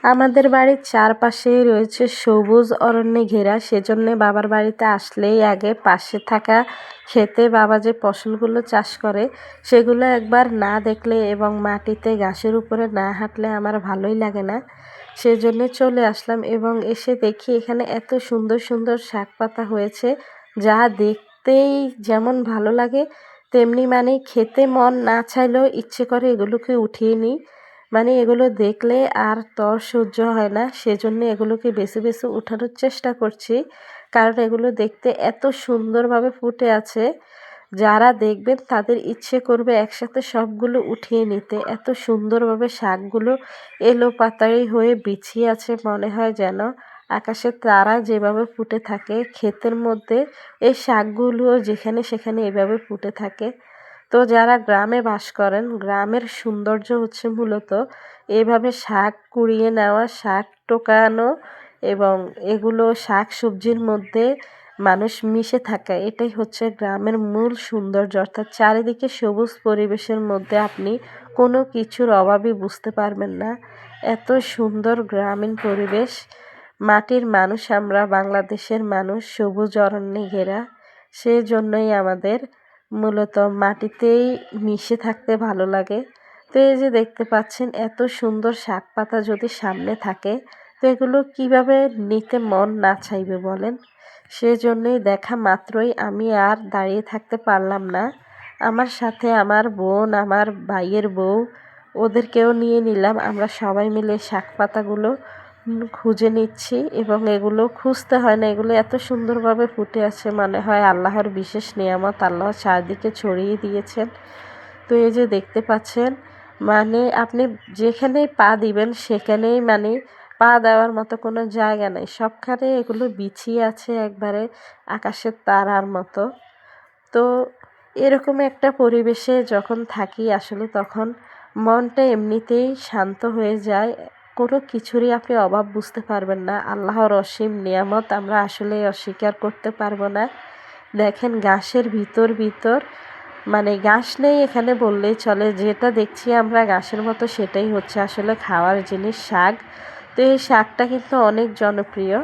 আমাদের বাড়ির চারপাশেই রয়েছে সবুজ অরণ্যে ঘেরা, সেজন্য বাবার বাড়িতে আসলেই আগে পাশে থাকা ক্ষেতে বাবা যে ফসলগুলো চাষ করে সেগুলো একবার না দেখলে এবং মাটিতে ঘাসের উপরে না হাঁটলে আমার ভালোই লাগে না। সেজন্য চলে আসলাম এবং এসে দেখি এখানে এত সুন্দর সুন্দর শাক পাতা হয়েছে, যা দেখতেই যেমন ভালো লাগে তেমনি খেতে মন না চাইলেও ইচ্ছে করে এগুলোকে উঠিয়ে নিই। এগুলো দেখলে আর তর সহ্য হয় না, সেজন্য এগুলোকে বেছে বেছে উঠানোর চেষ্টা করছি, কারণ এগুলো দেখতে এত সুন্দরভাবে ফুটে আছে, যারা দেখবেন তাদের ইচ্ছে করবে একসাথে সবগুলো উঠিয়ে নিতে। এত সুন্দরভাবে শাকগুলো এলো পাতাড়ি হয়ে বিছিয়ে আছে, মনে হয় যেন আকাশের তারা যেভাবে ফুটে থাকে ক্ষেতের মধ্যে, এই শাকগুলো যেখানে সেখানে এভাবে ফুটে থাকে। তো যারা গ্রামে বাস করেন, গ্রামের সৌন্দর্য হচ্ছে মূলত এভাবে শাক কুড়িয়ে নেওয়া, শাক টোকানো এবং এগুলো শাক সবজির মধ্যে মানুষ মিশে থাকা, এটাই হচ্ছে গ্রামের মূল সৌন্দর্য। অর্থাৎ চারিদিকে সবুজ পরিবেশের মধ্যে আপনি কোনো কিছুর অভাবই বুঝতে পারবেন না। এত সুন্দর গ্রামীণ পরিবেশ। মাটির মানুষ আমরা, বাংলাদেশের মানুষ, সবুজ অরণ্যে ঘেরা, সেজন্যই আমাদের মূলত মাটিতেই মিশে থাকতে ভালো লাগে। তো এই যে দেখতে পাচ্ছেন এত সুন্দর শাক পাতা যদি সামনে থাকে, তো এগুলো কিভাবে নিতে মন না চাইবে বলেন। সেজন্যই দেখা মাত্রই আমি আর দাঁড়িয়ে থাকতে পারলাম না। আমার সাথে আমার বোন, আমার ভাইয়ের বউ, ওদেরকেও নিয়ে নিলাম। আমরা সবাই মিলে শাক পাতাগুলো খুঁজে নিচ্ছি এবং এগুলো খুঁজতে হয় না, এগুলো এত সুন্দরভাবে ফুটে আছে, মনে হয় আল্লাহর বিশেষ নিয়ামত আল্লাহ চারদিকে ছড়িয়ে দিয়েছেন। তো এই যে দেখতে পাচ্ছেন, আপনি যেখানেই পা দিবেন সেখানেই পা দেওয়ার মতো কোনো জায়গা নেই, সবখানে এগুলো বিছিয়ে আছে একবারে আকাশের তারার মতো। তো এরকম একটা পরিবেশে যখন থাকি আসলে তখন মনটা এমনিতেই শান্ত হয়ে যায়, কোনো কিছুরই আপনি অভাব বুঝতে পারবেন না। আল্লাহর অসীম নিয়ামত আমরা আসলে অস্বীকার করতে পারবো না। দেখেন ঘাসের ভিতর ভিতর ঘাস নেই এখানে বললেই চলে, যেটা দেখছি আমরা ঘাসের মতো সেটাই হচ্ছে আসলে খাওয়ার জিনিস, শাক। তো এই শাকটা কিন্তু অনেক জনপ্রিয়।